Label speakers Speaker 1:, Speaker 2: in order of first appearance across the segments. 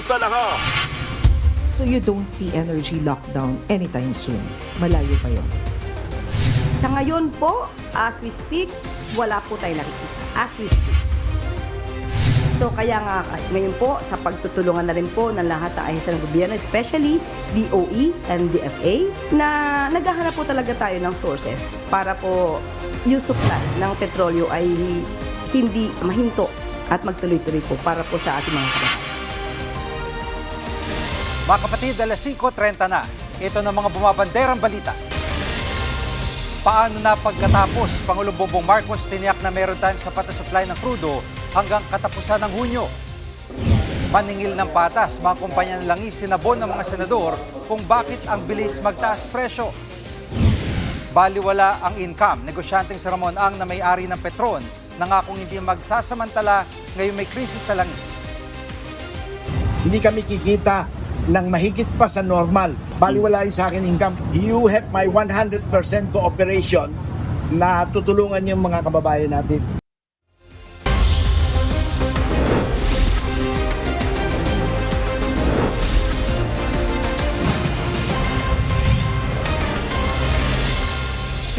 Speaker 1: una sa lahat.
Speaker 2: So you don't see energy lockdown anytime soon. Malayo pa yun.
Speaker 3: Sa ngayon po, as we speak, wala po tayo nakikita. As we speak. So kaya nga ngayon po, sa pagtutulungan na rin po ng lahat ng ahensya ng gobyerno, especially DOE and DFA, na naghahanap po talaga tayo ng sources para po yung supply ng petrolyo ay hindi mahinto at magtuloy-tuloy po para po sa ating mga kababayan.
Speaker 4: Mga kapatid, alas 5:30 na. Ito na mga bumabanderang balita. Paano na pagkatapos Pangulong Bongbong Marcos tiniyak na meron tayong sapat na supply ng krudo hanggang katapusan ng Hunyo? Maningil ng patas, mga kumpanya ng langis sinabon ng mga senador kung bakit ang bilis magtaas presyo. Baliwala ang income. Negosyanteng si Ramon Ang na may-ari ng Petron nangakong hindi magsasamantala ngayong may krisis sa langis.
Speaker 5: Hindi kami kikita ng mahigit pa sa normal. Baliwala sa akin income. You have my 100% cooperation na tutulungan yung mga kababayan natin.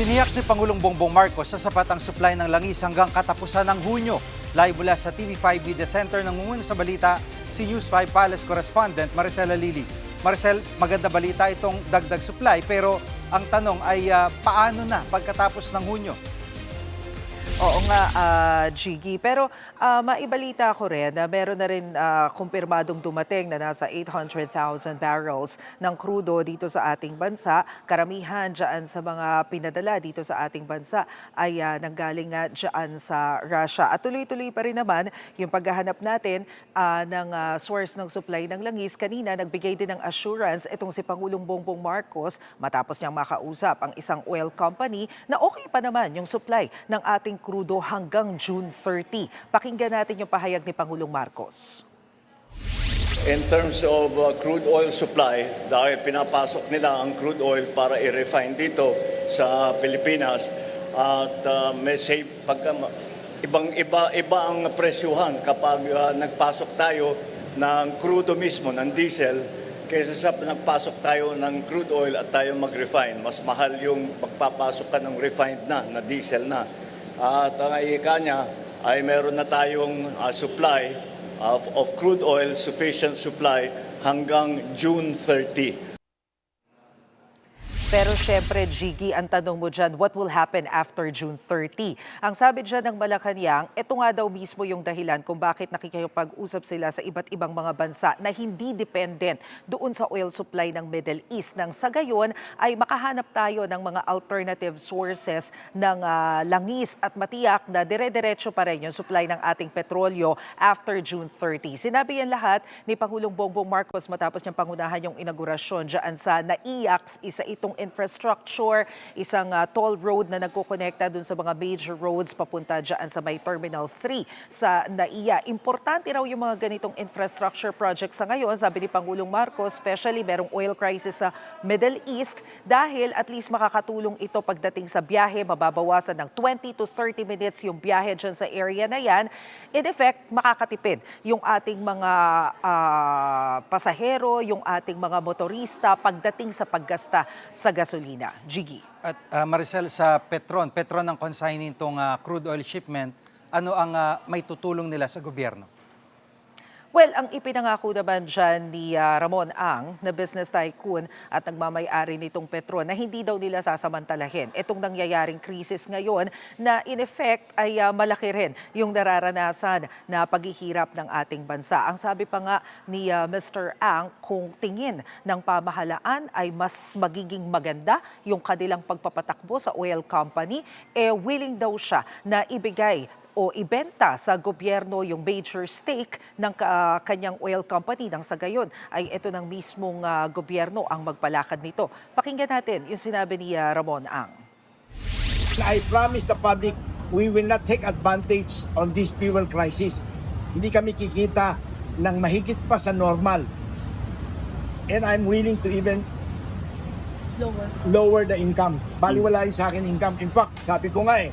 Speaker 4: Tiniyak ni Pangulong Bongbong Marcos sa sapat ang supply ng langis hanggang katapusan ng Hunyo. Live mula sa TV5 Media Center nangunguna sa balita si News 5 Palace correspondent Maricela Lili. Maricel, maganda balita itong dagdag supply pero ang tanong ay paano na pagkatapos ng Hunyo?
Speaker 2: Oo nga, Jiggy. Pero maibalita ko rin na meron na rin kumpirmadong dumating na nasa 800,000 barrels ng krudo dito sa ating bansa. Karamihan dyan sa mga pinadala dito sa ating bansa ay nanggaling nga dyan sa Russia. At tuloy-tuloy pa rin naman yung paghahanap natin ng source ng supply ng langis. Kanina nagbigay din ng assurance itong si Pangulong Bongbong Marcos matapos niyang makausap ang isang oil company na okay pa naman yung supply ng ating krudo hanggang June 30. Pakinggan natin yung pahayag ni Pangulong Marcos.
Speaker 6: In terms of crude oil supply, dahil pinapasok nila ang crude oil para i-refine dito sa Pilipinas at may save iba ang presyuhan kapag nagpasok tayo ng crudo mismo, ng diesel, kaysa sa nagpasok tayo ng crude oil at tayo mag-refine. Mas mahal yung magpapasok ka ng refined na diesel na. At ang ika niya ay meron na tayong supply of crude oil, sufficient supply hanggang June 30.
Speaker 2: Pero syempre, Jiggy, ang tanong mo dyan, what will happen after June 30? Ang sabi dyan ng Malacanang, ito nga daw mismo yung dahilan kung bakit nakikipag-usap sila sa iba't ibang mga bansa na hindi dependent doon sa oil supply ng Middle East. Nang sa gayon ay makahanap tayo ng mga alternative sources ng langis at matiyak na dire-diretso pa rin yung supply ng ating petrolyo after June 30. Sinabi yan lahat ni Pangulong Bongbong Marcos matapos niyang pangunahan yung inaugurasyon dyan sa NAIAX, isa itong infrastructure, isang toll road na nagkukonekta dun sa mga major roads papunta dyan sa may Terminal 3 sa NAIA. Importante raw yung mga ganitong infrastructure projects sa ngayon, sabi ni Pangulong Marcos, especially merong oil crisis sa Middle East dahil at least makakatulong ito pagdating sa biyahe, mababawasan ng 20 to 30 minutes yung biyahe dyan sa area na yan. In effect, makakatipid yung ating mga pasahero, yung ating mga motorista pagdating sa paggasta sa gasolina. Jiggy.
Speaker 4: At Maricel, sa Petron ang consignee itong crude oil shipment, ano ang may tutulong nila sa gobyerno?
Speaker 2: Well, ang ipinangako naman dyan ni Ramon Ang na business tycoon at nagmamay-ari nitong Petron na hindi daw nila sasamantalahin itong nangyayaring krisis ngayon na in effect ay malaki rin yung nararanasan na paghihirap ng ating bansa. Ang sabi pa nga ni Mr. Ang, kung tingin ng pamahalaan ay mas magiging maganda yung kanilang pagpapatakbo sa oil company, willing daw siya na ibigay o ibenta sa gobyerno yung major stake ng kanyang oil company nang sa gayon ay ito ng mismong gobyerno ang magpalakad nito. Pakinggan natin yung sinabi ni Ramon Ang.
Speaker 5: I promise the public we will not take advantage on this fuel crisis. Hindi kami kikita ng mahigit pa sa normal. And I'm willing to even lower the income. Baliwala sa akin income. In fact, sabi ko nga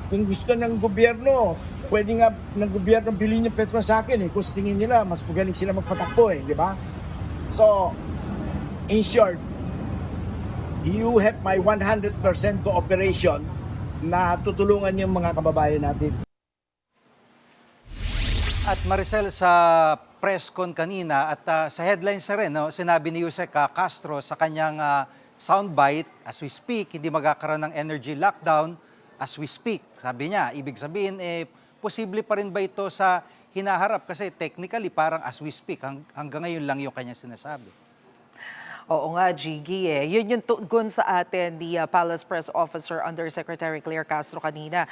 Speaker 5: Kung gusto ng gobyerno, pwede nga ng gobyerno bilhin yung petrol sa akin kung tingin nila, mas magaling sila magpatakbo di ba? So, in short, you have my 100% cooperation na tutulungan yung mga kababayan natin.
Speaker 4: At Maricel, sa press con kanina at sa headlines na rin, no, sinabi ni Yusek Castro sa kanyang soundbite, as we speak, hindi magkakaroon ng energy lockdown as we speak. Sabi niya, ibig sabihin, posible pa rin ba ito sa hinaharap? Kasi technically, parang as we speak, hanggang ngayon lang yung kanyang sinasabi.
Speaker 2: Oo nga, Gigi Yun yung tugon sa atin ni Palace Press Officer Undersecretary Claire Castro kanina.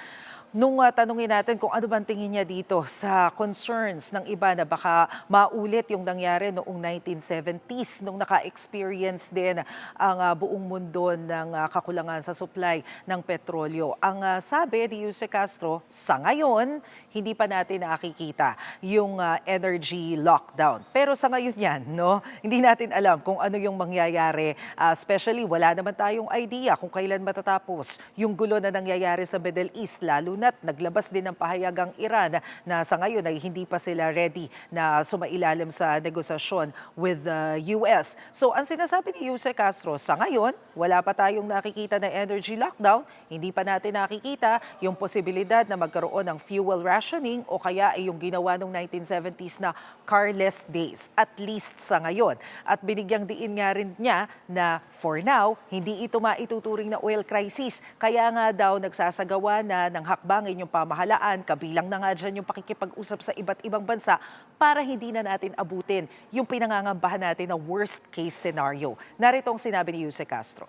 Speaker 2: Nung tanungin natin kung ano bang tingin niya dito sa concerns ng iba na baka maulit yung nangyari noong 1970s nung naka-experience din ang buong mundo ng kakulangan sa supply ng petrolyo. Ang sabi ni Jose Castro, sa ngayon, hindi pa natin nakikita yung energy lockdown. Pero sa ngayon yan, no? Hindi natin alam kung ano yung mangyayari. Especially, wala naman tayong idea kung kailan matatapos yung gulo na nangyayari sa Middle East, lalo na naglabas din ng pahayag ang Iran na sa ngayon ay hindi pa sila ready na sumailalim sa negosasyon with the US. So ang sinasabi ni Jose Castro, sa ngayon, wala pa tayong nakikita na energy lockdown, hindi pa natin nakikita yung posibilidad na magkaroon ng fuel rationing o kaya ay yung ginawa noong 1970s na carless days, at least sa ngayon. At binigyang diin nga rin niya na for now, hindi ito maituturing na oil crisis. Kaya nga daw nagsasagawa na ng hakbangin yung pamahalaan, kabilang na nga dyan yung pakikipag-usap sa iba't ibang bansa para hindi na natin abutin yung pinangangambahan natin na worst case scenario. Narito ang sinabi ni Jose Castro.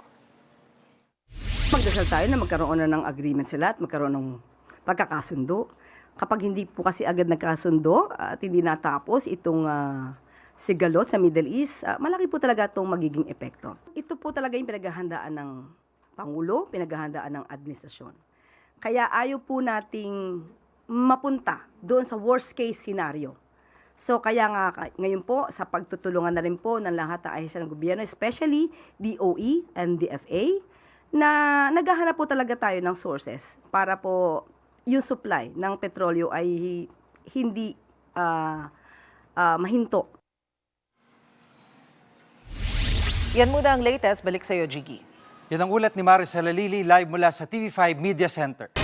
Speaker 3: Magdasal tayo na magkaroon na ng agreement sila at magkaroon ng pagkakasundo. Kapag hindi po kasi agad nagkasundo at hindi natapos itong sigalot sa Middle East, malaki po talaga itong magiging epekto. Ito po talaga yung pinaghahandaan ng Pangulo, pinaghahandaan ng administrasyon. Kaya ayaw po nating mapunta doon sa worst case scenario. So kaya nga ngayon po sa pagtutulungan na rin po ng lahat ng ahensya ng gobyerno, especially DOE and DFA, na naghahanap po talaga tayo ng sources para po yung supply ng petrolyo ay hindi mahinto.
Speaker 2: Yan muna ang latest. Balik sa iyo, Gigi.
Speaker 4: Yan ang ulat ni Maricel Alili live mula sa TV5 Media Center.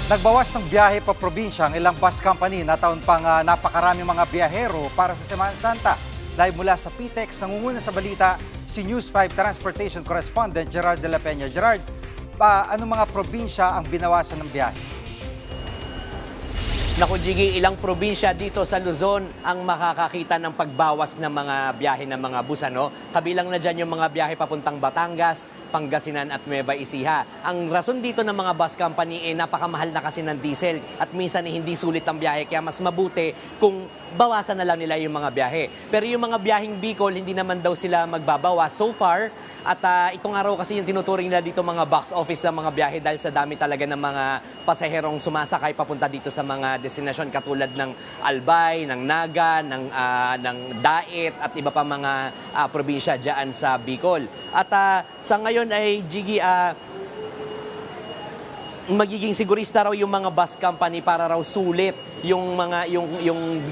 Speaker 4: Nagbawas ng biyahe pa probinsya ang ilang bus company na taon pang napakaraming mga biyahero para sa Semana Santa. Live mula sa PTEX, nangunguna sa balita si News 5 Transportation Correspondent Gerard de la Peña. Gerard, anong mga probinsya ang binawasan ng biyahe?
Speaker 1: Naku, Jiggy, ilang probinsya dito sa Luzon ang makakakita ng pagbawas ng mga biyahe ng mga bus, ano? Kabilang na dyan yung mga biyahe papuntang Batangas, Pangasinan at Nueva Ecija. Ang rason dito ng mga bus company napakamahal na kasi ng diesel at minsan hindi sulit ang biyahe, kaya mas mabuti kung bawasan na lang nila yung mga biyahe. Pero yung mga biyaheng Bicol, hindi naman daw sila magbabawas so far. At itong araw kasi yung tinuturing nila dito mga box office ng mga biyahe dahil sa dami talaga ng mga pasaherong sumasakay papunta dito sa mga destinasyon katulad ng Albay, ng Naga, ng Dait at iba pa mga probinsya dyan sa Bicol. At sa ngayon ay Jiggy, magiging sigurista raw yung mga bus company para raw sulit yung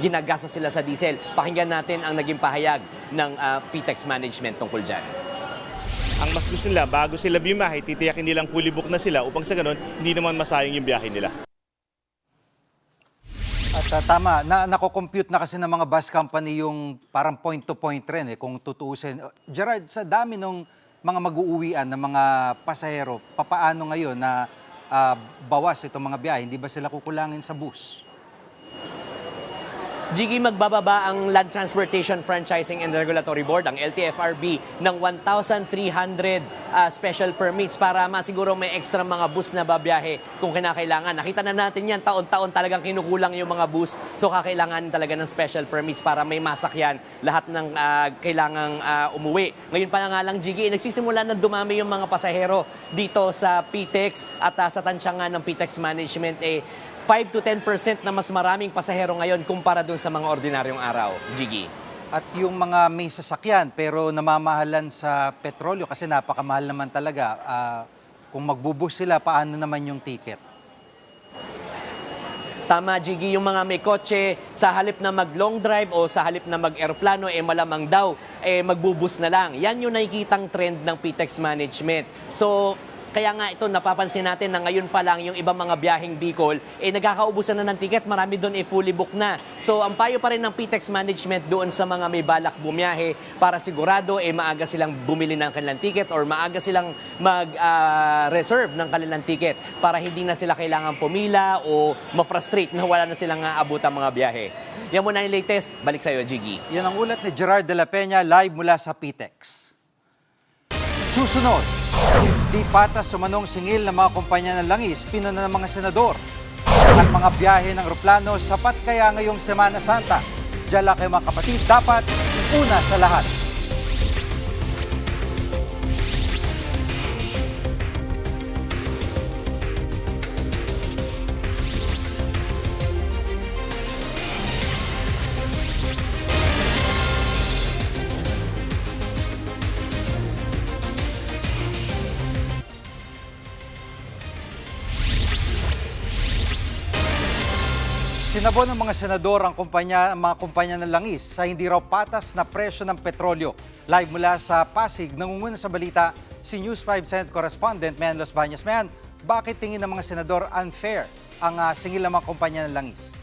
Speaker 1: ginagastos sila sa diesel. Pakinggan natin ang naging pahayag ng PTEX management tungkol dyan.
Speaker 7: Ang mas gusto nila, bago sila biyahe, titiyakin nilang fully book na sila upang sa ganun, hindi naman masayang yung biyahe nila.
Speaker 4: At tama, nako-compute na kasi ng mga bus company yung parang point-to-point rin kung tutuusin. Gerard, sa dami ng mga mag-uuwian ng mga pasahero, papaano ngayon na bawas itong mga biyahe? Hindi ba sila kukulangin sa bus?
Speaker 1: Jiggy, magbababa ang Land Transportation Franchising and Regulatory Board, ang LTFRB, ng 1,300 special permits para masiguro may extra mga bus na babiyahe kung kinakailangan. Nakita na natin yan, taon-taon talagang kinukulang yung mga bus. So kakailangan talaga ng special permits para may masakyan lahat ng kailangang umuwi. Ngayon pa nga lang, Jiggy, nagsisimula na dumami yung mga pasahero dito sa PTEX at sa tansyangan ng PTEX Management 5 to 10% na mas maraming pasahero ngayon kumpara dun sa mga ordinaryong araw, Jiggy.
Speaker 4: At yung mga may sasakyan pero namamahalan sa petrolyo kasi napakamahal naman talaga, kung magbubus sila, paano naman yung ticket?
Speaker 1: Tama, Jiggy, yung mga may kotse, sa halip na mag-long drive o sa halip na mag-aeroplano, malamang daw, magbubus na lang. Yan yung nakikitang trend ng PTEX management. So, kaya nga ito, napapansin natin na ngayon pa lang yung ibang mga biyaheng Bicol, nagkakaubusan na ng ticket, marami doon fully booked na. So ang payo pa rin ng PTEX management doon sa mga may balak bumiyahe para sigurado maaga silang bumili ng kanilang ticket or maaga silang mag-reserve ng kanilang ticket para hindi na sila kailangan pumila o ma-frustrate na wala na silang aabot ang mga biyahe. Yan muna yung latest. Balik sa'yo, Jiggy.
Speaker 4: Yan ang ulat ni Gerard de la Peña live mula sa PTEX. Susunod, di patas sumanong singil ng mga kumpanya ng langis, pinuna ng mga senador. At mga biyahe ng eroplano, sapat kaya ngayong Semana Santa? Diyan lang kayo mga kapatid, dapat una sa lahat. Sinabon ng mga senador ang mga kumpanya ng langis sa hindi raw patas na presyo ng petrolyo. Live mula sa Pasig, nangunguna sa balita si News 5 Senate Correspondent Mayan Los Baños. Mayan, bakit tingin ng mga senador unfair ang singil ng mga kumpanya ng langis?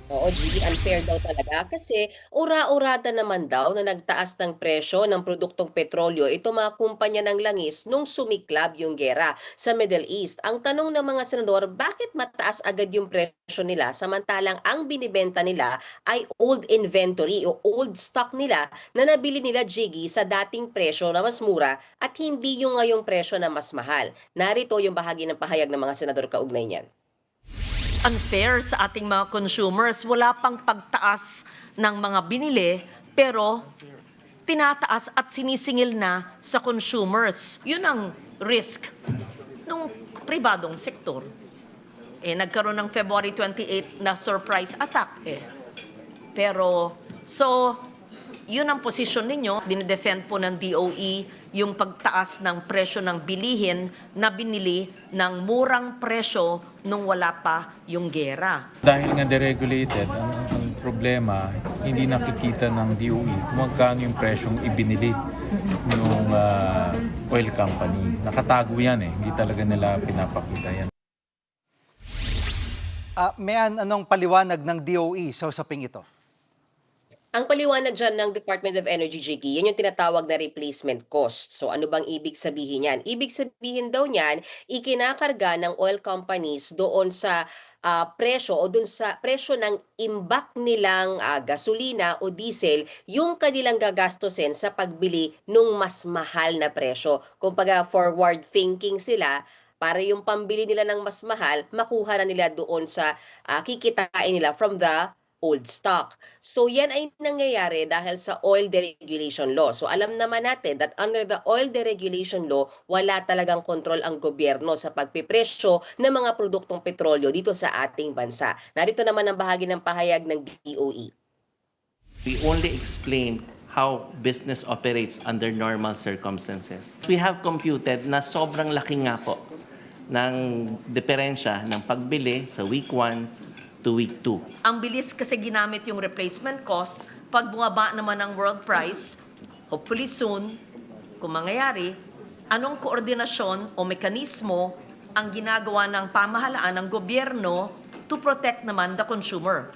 Speaker 8: Oo, Gigi, unfair daw talaga kasi ura-urada naman daw na nagtaas ng presyo ng produktong petrolyo ito mga kumpanya ng langis nung sumiklab yung gera sa Middle East. Ang tanong ng mga senador, bakit mataas agad yung presyo nila samantalang ang binibenta nila ay old inventory o old stock nila na nabili nila, Gigi, sa dating presyo na mas mura at hindi yung ngayong presyo na mas mahal. Narito yung bahagi ng pahayag ng mga senador kaugnay niyan.
Speaker 9: Unfair sa ating mga consumers. Wala pang pagtaas ng mga binili, pero tinataas at sinisingil na sa consumers. Yun ang risk ng pribadong sektor. Nagkaroon ng February 28 na surprise attack. Pero, yun ang posisyon ninyo. Dinidefend po ng DOE yung pagtaas ng presyo ng bilihin na binili ng murang presyo nung wala pa yung gera.
Speaker 10: Dahil nga deregulated, ang problema, hindi nakikita ng DOE kung magkano yung presyong ibinili ng oil company. Nakatago yan hindi talaga nila pinapakita yan.
Speaker 4: Mayan, anong paliwanag ng DOE sa usaping ito?
Speaker 8: Ang paliwanag dyan ng Department of Energy, Jiggy, yan yung tinatawag na replacement cost. So ano bang ibig sabihin yan? Ibig sabihin daw niyan, ikinakarga ng oil companies doon sa presyo o doon sa presyo ng imbak nilang gasolina o diesel yung kanilang gagastusin sa pagbili nung mas mahal na presyo. Kumbaga forward thinking sila para yung pambili nila ng mas mahal, makuha na nila doon sa kikitain nila from the old stock. So yan ay nangyayari dahil sa oil deregulation law. So alam naman natin that under the oil deregulation law, wala talagang kontrol ang gobyerno sa pagpipresyo ng mga produktong petrolyo dito sa ating bansa. Narito naman ang bahagi ng pahayag ng DOE.
Speaker 11: We only explain how business operates under normal circumstances. We have computed na sobrang laki nga po ng diferensya ng pagbili sa week 1 to week 2.
Speaker 9: Ang bilis kasi ginamit yung replacement cost. Pag bumaba naman ang world price, hopefully soon, kung mangyayari, anong koordinasyon o mekanismo ang ginagawa ng pamahalaan ng gobyerno to protect naman the consumer?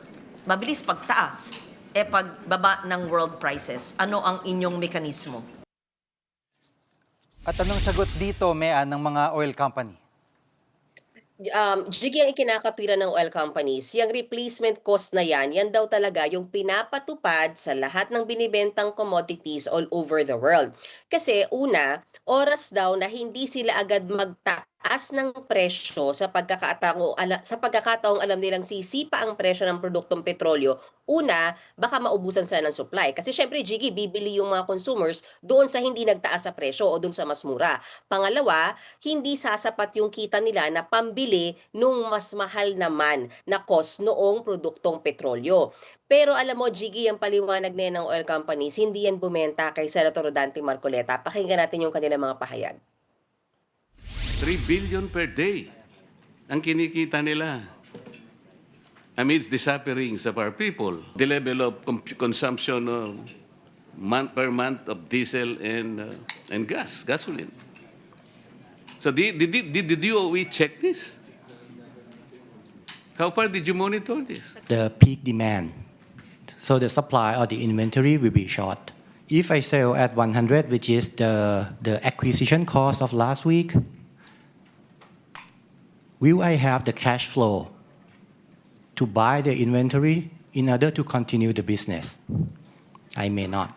Speaker 9: Mabilis pagtaas. Pagbaba ng world prices, ano ang inyong mekanismo?
Speaker 4: At anong sagot dito, Mayan, ng mga oil company?
Speaker 8: Jiggy, ang ikinakatwiran ng oil companies, yung replacement cost na yan daw talaga yung pinapatupad sa lahat ng binibentang commodities all over the world. Kasi una, oras daw na hindi sila agad magtaas ng presyo sa pagkakataong alam nilang sisipa ang presyo ng produktong petrolyo. Una, baka maubusan sila ng supply. Kasi syempre, Jiggy, bibili yung mga consumers doon sa hindi nagtaas sa presyo o doon sa mas mura. Pangalawa, hindi sasapat yung kita nila na pambili nung mas mahal naman na cost noong produktong petrolyo. Pero alam mo, Jiggy, ang paliwanag na yan ng oil companies, hindi yan bumenta kay Senator Dante Marcoleta. Pakinggan natin yung kanilang mga pahayag.
Speaker 12: 3 billion per day ang kinikita nila. amidst the sufferings of our people, the level of consumption month per month of diesel and gasoline. So did the DOE check this? How far did you monitor this?
Speaker 13: The peak demand. So the supply or the inventory will be short. If I sell at 100, which is the acquisition cost of last week, will I have the cash flow to buy the inventory in order to continue the business? I may not.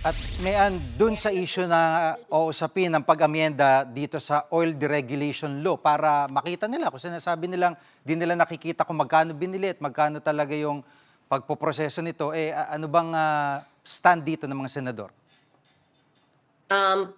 Speaker 4: At mayan, dun sa issue na o usapin ng pag-amyenda dito sa oil deregulation law para makita nila kung sinasabi nilang di nila nakikita kung magkano binili at magkano talaga yung pagpoproseso nito, ano bang stand dito ng mga senador?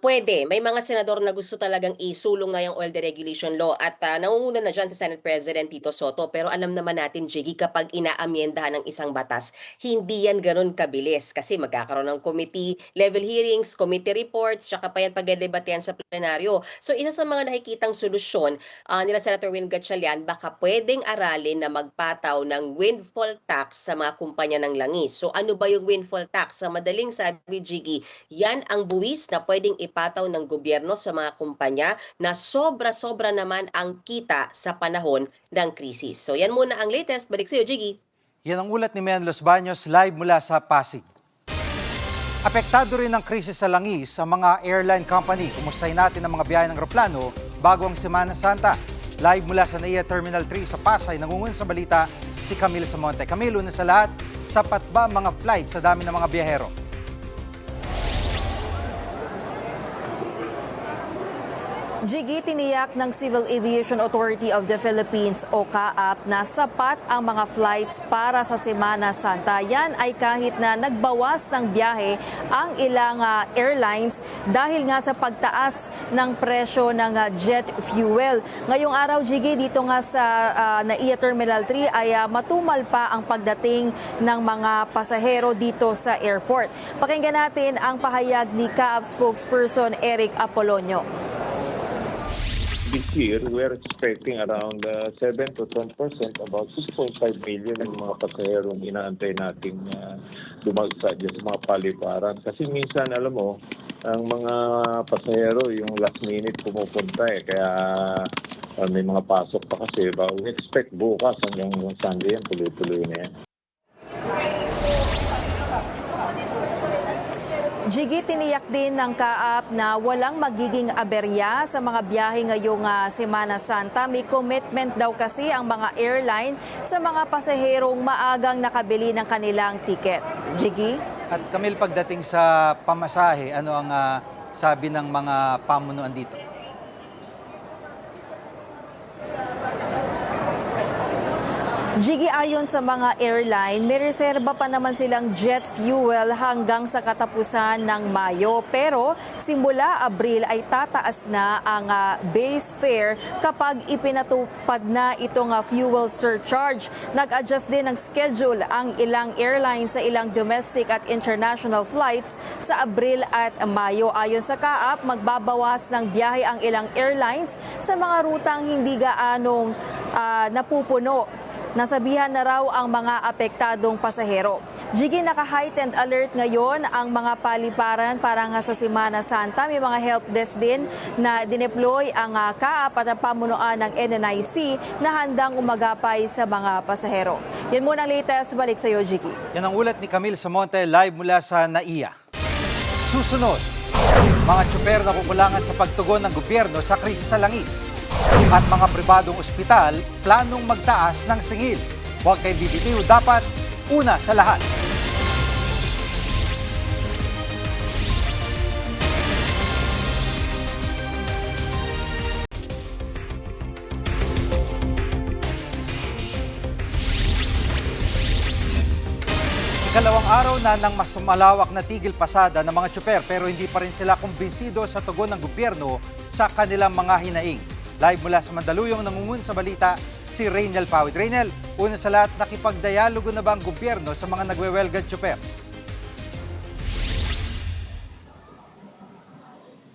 Speaker 8: Pwede. May mga senador na gusto talagang isulong na yung oil deregulation law at nangunguna na dyan sa Senate President Tito Soto. Pero alam naman natin, Jiggy, kapag inaamyendahan ng isang batas, hindi yan ganun kabilis kasi magkakaroon ng committee level hearings, committee reports, tsaka pa yan pagdedebatehan sa plenaryo. So isa sa mga nakikitang solusyon nila Senator Win Gatchalian, baka pwedeng aralin na magpataw ng windfall tax sa mga kumpanya ng langis. So ano ba yung windfall tax? Sa madaling sabi, Jiggy, yan ang buwis na pwedeng ipataw ng gobyerno sa mga kumpanya na sobra-sobra naman ang kita sa panahon ng krisis. So yan muna ang latest. Balik sa'yo, Jiggy.
Speaker 4: Yan ang ulat ni Mian Los Baños live mula sa Pasig. Apektado rin ng krisis sa langis sa mga airline company. Kumustahin natin ang mga biyahe ng eroplano bago ang Semana Santa. Live mula sa NAIA Terminal 3 sa Pasay, nangungun sa balita si Camille Samonte. Camille, una sa lahat, sapat ba mga flight sa dami ng mga biyahero?
Speaker 14: Jiggy, tiniyak ng Civil Aviation Authority of the Philippines o CAAP na sapat ang mga flights para sa Semana Santa. Yan ay kahit na nagbawas ng biyahe ang ilang airlines dahil nga sa pagtaas ng presyo ng jet fuel. Ngayong araw, Jiggy, dito nga sa NAIA Terminal 3 ay matumal pa ang pagdating ng mga pasahero dito sa airport. Pakinggan natin ang pahayag ni CAAP spokesperson Eric Apolonio.
Speaker 15: This year, we're expecting around 7 to 10%, about 6.5 million ng mga pasaherong inaantay nating dumagsa dyan sa mga paliparan. Kasi minsan, alam mo, ang mga pasahero, yung last minute pumupunta kaya may mga pasok pa kasi. But we expect bukas hanggang Sunday yan, tuloy-tuloy na yan.
Speaker 14: Jiggy, tiniyak din ng CAAP na walang magiging aberya sa mga biyahe ngayong Semana Santa. May commitment daw kasi ang mga airline sa mga pasaherong maagang nakabili ng kanilang tiket. Jiggy?
Speaker 4: At Camille, pagdating sa pamasahe, ano ang sabi ng mga pamunuan dito?
Speaker 14: Jiggy, ayon sa mga airline, may reserba pa naman silang jet fuel hanggang sa katapusan ng Mayo. Pero simula Abril ay tataas na ang base fare kapag ipinatupad na itong fuel surcharge. Nag-adjust din ng schedule ang ilang airlines sa ilang domestic at international flights sa Abril at Mayo. Ayon sa CAAP, magbabawas ng biyahe ang ilang airlines sa mga rutang hindi gaanong napupuno. Nasabihan na raw ang mga apektadong pasahero. Jiggy, naka-heightened alert ngayon ang mga paliparan para nga sa Semana Santa. May mga help desk din na dineploy ang CAAP at ang pamunuan ng NNIC na handang umagapay sa mga pasahero. Yan muna ang latest. Balik sa iyo, Jiggy.
Speaker 4: Yan ang ulat ni Camille Samonte live mula sa NAIA. Susunod, mga tsuper na kukulangan sa pagtugon ng gobyerno sa krisis sa langis. At mga pribadong ospital, planong magtaas ng singil. Huwag kayong bibitiw, dapat una sa lahat. Ikalawang araw na ng mas malawak na tigil pasada ng mga tsuper pero hindi pa rin sila kumbinsido sa tugon ng gobyerno sa kanilang mga hinaing. Live mula sa Mandaluyong, nangungun sa balita si Raynel Pawid. Raynel, una sa lahat, nakipagdialogo na ba ang gobyerno sa mga nagwewelgang tsuper?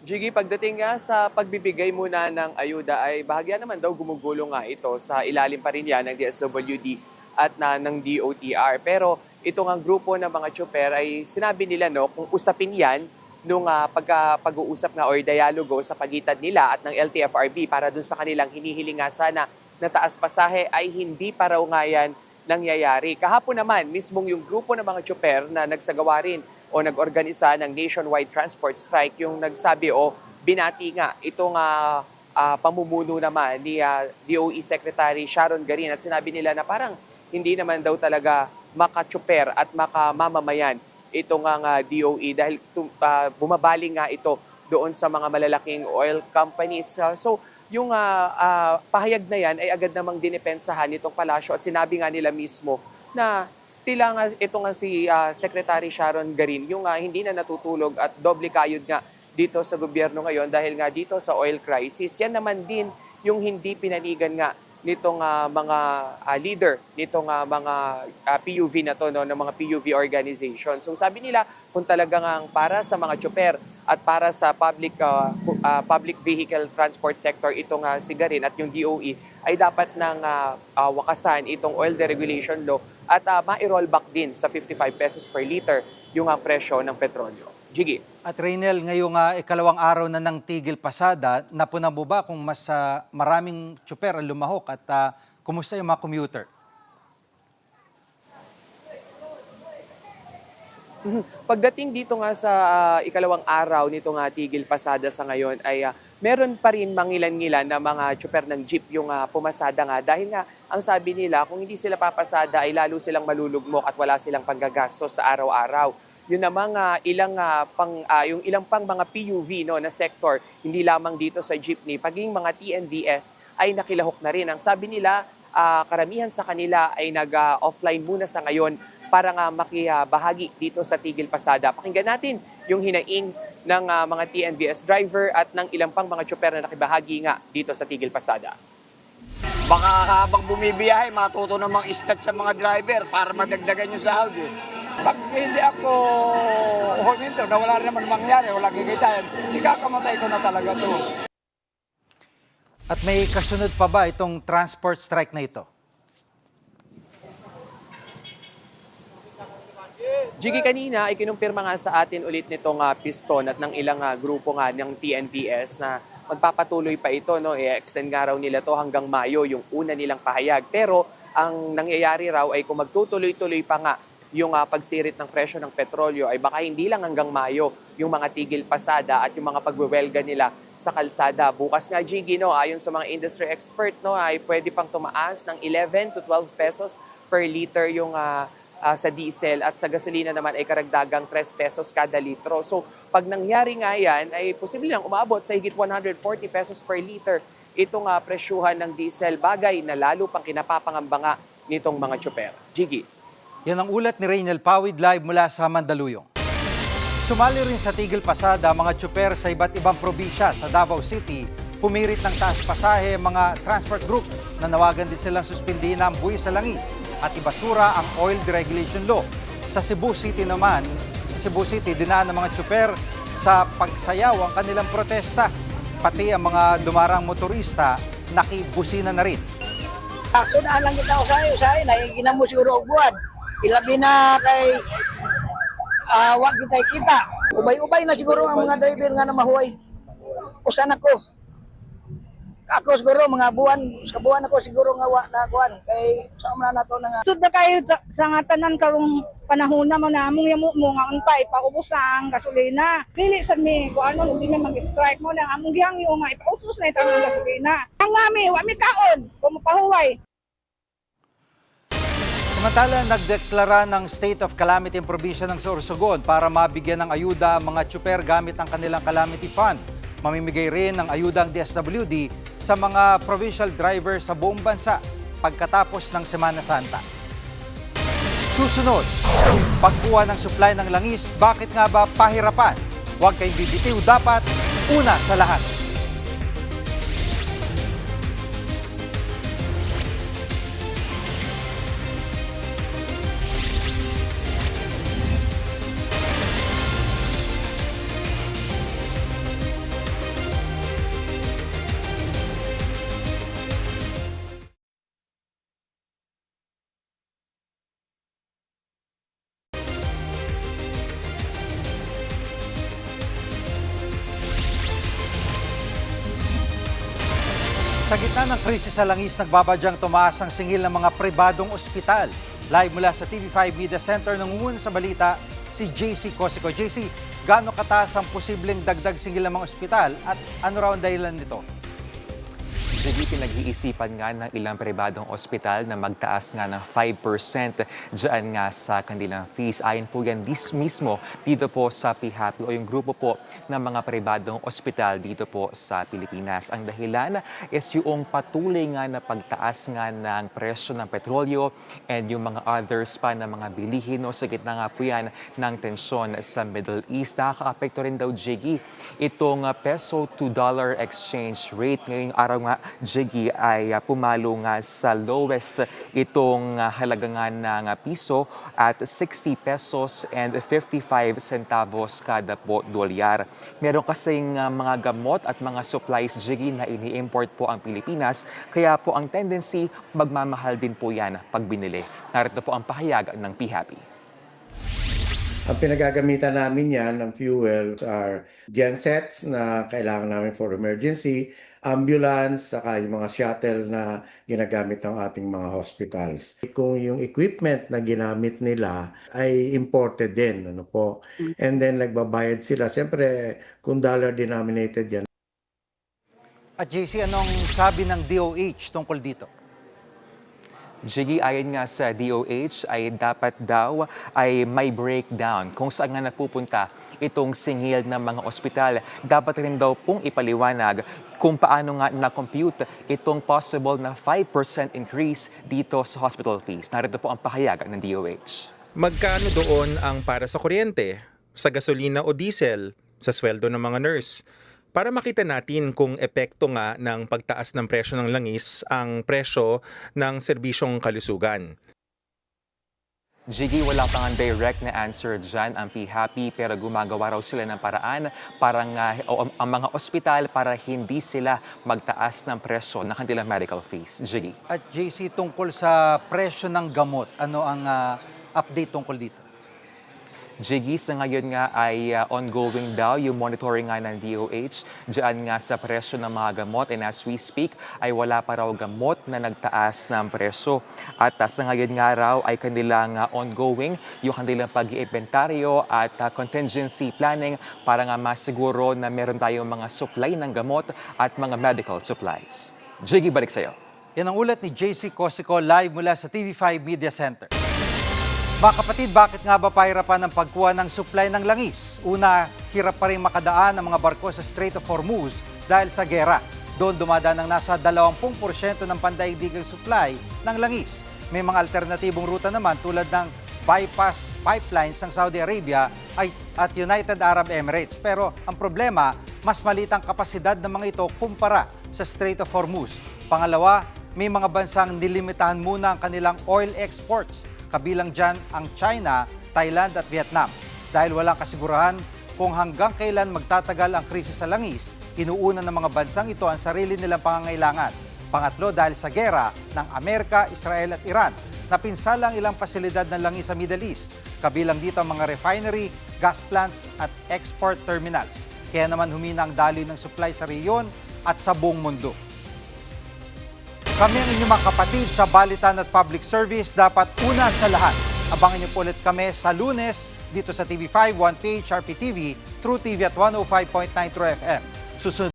Speaker 16: Jiggy, pagdating nga sa pagbibigay muna ng ayuda ay bahagya naman daw gumugulong nga ito sa ilalim pa rin yan ng DSWD at ng DOTR. Pero itong ang grupo ng mga tsuper ay sinabi nila kung usapin yan nung pag-uusap nga or dialogo sa pagitan nila at ng LTFRB para dun sa kanilang hinihiling nga sana na taas pasahe ay hindi pa raw nga yan nangyayari. Kahapon naman, mismong yung grupo ng mga tsuper na nagsagawa rin o nag-organisa ng nationwide transport strike yung nagsabi o binati nga itong pamumuno naman ni DOE Secretary Sharon Garin at sinabi nila na parang hindi naman daw talaga makatsuper at makamamamayan itong DOE dahil bumabaling nga ito doon sa mga malalaking oil companies. So yung pahayag na yan ay agad namang dinipensahan nitong palasyo at sinabi nga nila mismo na tila nga ito nga si Secretary Sharon Garin yung hindi na natutulog at doble kayod nga dito sa gobyerno ngayon dahil nga dito sa oil crisis. Yan naman din yung hindi pinanigan nga nitong mga leader nitong mga PUV na to ng mga PUV organization. So sabi nila kung talagang para sa mga tsuper at para sa public vehicle transport sector itong si Garin at yung DOE ay dapat nang wakasan itong oil deregulation law at ma-roll back din sa 55 pesos per liter yung presyo ng petrolyo. Jiggy.
Speaker 4: At Raynel, ngayong ikalawang araw na ng tigil pasada, napuna mo ba kung mas maraming tsuper ang lumahok at kumusta yung mga commuter?
Speaker 16: Pagdating dito nga sa ikalawang araw nito nga tigil pasada sa ngayon ay meron pa rin mangilan-ngilan na mga tsuper ng jeep yung pumasada nga dahil nga ang sabi nila kung hindi sila papasada ay lalo silang malulugmok at wala silang panggagastos sa araw-araw. Yun namang ilang pang mga PUV na sector, hindi lamang dito sa jeepney, paging mga TNVS ay nakilahok na rin. Ang sabi nila, karamihan sa kanila ay nag-offline muna sa ngayon para nga makibahagi dito sa tigil pasada. Pakinggan natin yung hinaing ng mga TNVS driver at ng ilang pang mga tsuper na nakibahagi nga dito sa tigil pasada.
Speaker 17: Baka habang bumibiyahe, matuto namang istat sa mga driver para madagdagan yung sahod. Pag hindi ako huminto na wala naman mangyari, wala kikitain, ikakamatay ko na talaga to.
Speaker 4: At may kasunod pa ba itong transport strike na ito?
Speaker 16: Jiggy, kanina ay kinumpirma nga sa atin ulit nitong piston at ng ilang grupo nga ng TNVS na magpapatuloy pa ito. I-extend nga raw nila to hanggang Mayo, yung una nilang pahayag. Pero ang nangyayari raw ay kung magtutuloy-tuloy pa nga yung pagsirit ng presyo ng petrolyo ay baka hindi lang hanggang Mayo yung mga tigil pasada at yung mga pagwewelga nila sa kalsada. Bukas nga, Jiggy, ayon sa mga industry expert, ay pwede pang tumaas ng 11 to 12 pesos per liter yung sa diesel at sa gasolina naman ay karagdagang 3 pesos kada litro. So pag nangyari nga yan ay posible lang umabot sa higit 140 pesos per liter itong presyuhan ng diesel, bagay na lalo pang kinapapangamba nga nitong mga tsuper. Jiggy.
Speaker 4: Yan ang ulat ni Raynel Pawid live mula sa Mandaluyong. Sumali rin sa tigil pasada mga tsuper sa iba't ibang probinsya sa Davao City. Pumirit ng taas pasahe mga transport group na nawagan din silang suspindihin ang buwis sa langis at ibasura ang oil deregulation law. Sa Cebu City naman, dinaan ng mga tsuper sa pagsayaw ang kanilang protesta. Pati ang mga dumarang motorista nakibusina na rin.
Speaker 17: Sunaan lang kita usahay, naiginan mo siguro og buwan. Ilabi na kay wag kita. Ubay-ubay na siguro ang mga driver nga na mahuway. Usan ako. Ako siguro mga buwan ako siguro nga na kuan kay sa man nato na nga.
Speaker 18: Sud na kayo sa nga tanan karong panahon na among yamo mo nga untay paubos na ang gasolina. Dili sad mi kuan mo hindi na mag-strike mo lang among gihangyo nga ipausbos na itang gasolina. Ang mami wa mi kaon kung mapahuway.
Speaker 4: Samantala, nagdeklara ng state of calamity ang probinsya ng Sorsogon para mabigyan ng ayuda ang mga tsuper gamit ang kanilang calamity fund. Mamimigay rin ng ayuda ang DSWD sa mga provincial driver sa buong bansa pagkatapos ng Semana Santa. Susunod, pagkuha ng supply ng langis, bakit nga ba pahirapan? Huwag kayong bibitiw, dapat una sa lahat. Sa gitna ng krisis sa langis, nagbabadyang tumaas ang singil ng mga pribadong ospital. Live mula sa TV5 Media Center, nangunguna sa balita si JC Cosico. JC, gaano kataas ang posibleng dagdag singil ng mga ospital at ano raw ang dahilan nito?
Speaker 19: Jadi pinag-iisipan nga ng ilang pribadong ospital na magtaas nga ng 5% dyan nga sa kanilang fees. Ayon po yan mismo dito po sa PHAPI o yung grupo po ng mga pribadong ospital dito po sa Pilipinas. Ang dahilan is yung patuloy nga na pagtaas nga ng presyo ng petrolyo and yung mga others pa na mga bilihin. Sa gitna nga po yan ng tensyon sa Middle East. Nakaka-apekto rin daw, Jiggy, itong peso to dollar exchange rate. Ngayong araw nga, Jiggy, ay pumalo nga sa lowest itong halaga nga ng piso at 60 pesos and 55 centavos kada po dolyar. Meron kasing mga gamot at mga supplies, Jiggy, na ini-import po ang Pilipinas, kaya po ang tendency, magmamahal din po yan pag binili. Narito po ang pahayag ng PHAPI.
Speaker 20: Ang pinagagamitan namin yan ng fuel are gensets na kailangan namin for emergency, ambulance, saka yung mga shuttle na ginagamit ng ating mga hospitals. Kung yung equipment na ginamit nila ay imported din, ano po, and then nagbabayad sila. Siyempre, kung dollar denominated yan.
Speaker 4: At JC, anong sabi ng DOH tungkol dito?
Speaker 19: Jiggy, ayon nga sa DOH ay dapat daw ay may breakdown kung saan nga napupunta itong singil ng mga ospital. Dapat rin daw pong ipaliwanag kung paano nga na-compute itong possible na 5% increase dito sa hospital fees. Narito po ang pahayag ng DOH.
Speaker 21: Magkano doon ang para sa kuryente, sa gasolina o diesel, sa sweldo ng mga nurse? Para makita natin kung epekto nga ng pagtaas ng presyo ng langis ang presyo ng serbisyong kalusugan.
Speaker 19: Jiggy, wala pang direct na answer dyan ang PHAPI pero gumagawa raw sila ng paraan para nga ang mga ospital para hindi sila magtaas ng presyo ng kanilang medical fees. Jiggy.
Speaker 4: At JC, tungkol sa presyo ng gamot, ano ang update tungkol dito?
Speaker 19: Jiggy, sa ngayon nga ay ongoing daw yung monitoring nga ng DOH dyan nga sa presyo ng mga gamot, and as we speak ay wala pa raw gamot na nagtaas ng presyo. At sa ngayon nga raw ay kanilang ongoing yung kanilang pag-iimbentaryo at contingency planning para nga masiguro na meron tayong mga supply ng gamot at mga medical supplies. Jiggy, balik sa'yo.
Speaker 4: Yan ang ulat ni JC Cosico live mula sa TV5 Media Center. Mga kapatid, bakit nga ba pahirapan ng pagkuha ng supply ng langis? Una, hirap pa rin makadaan ang mga barko sa Strait of Hormuz dahil sa gera. Doon dumadaan ng nasa 20% ng pandaigdigang supply ng langis. May mga alternatibong ruta naman tulad ng bypass pipelines ng Saudi Arabia at United Arab Emirates. Pero ang problema, mas maliit ang kapasidad ng mga ito kumpara sa Strait of Hormuz. Pangalawa, may mga bansang nilimitahan muna ang kanilang oil exports. Kabilang dyan ang China, Thailand at Vietnam. Dahil walang kasigurahan kung hanggang kailan magtatagal ang krisis sa langis, inuuna ng mga bansang ito ang sarili nilang pangangailangan. Pangatlo, dahil sa gera ng Amerika, Israel at Iran, napinsala ang ilang pasilidad ng langis sa Middle East. Kabilang dito ang mga refinery, gas plants at export terminals. Kaya naman humina ang daloy ng supply sa rehiyon at sa buong mundo. Kami ang inyong mga kapatid sa Balitan at Public Service. Dapat una sa lahat, abangan niyo po ulit kami sa Lunes dito sa TV5, 1PH, RPTV, True TV at 105.9 True FM. Susunod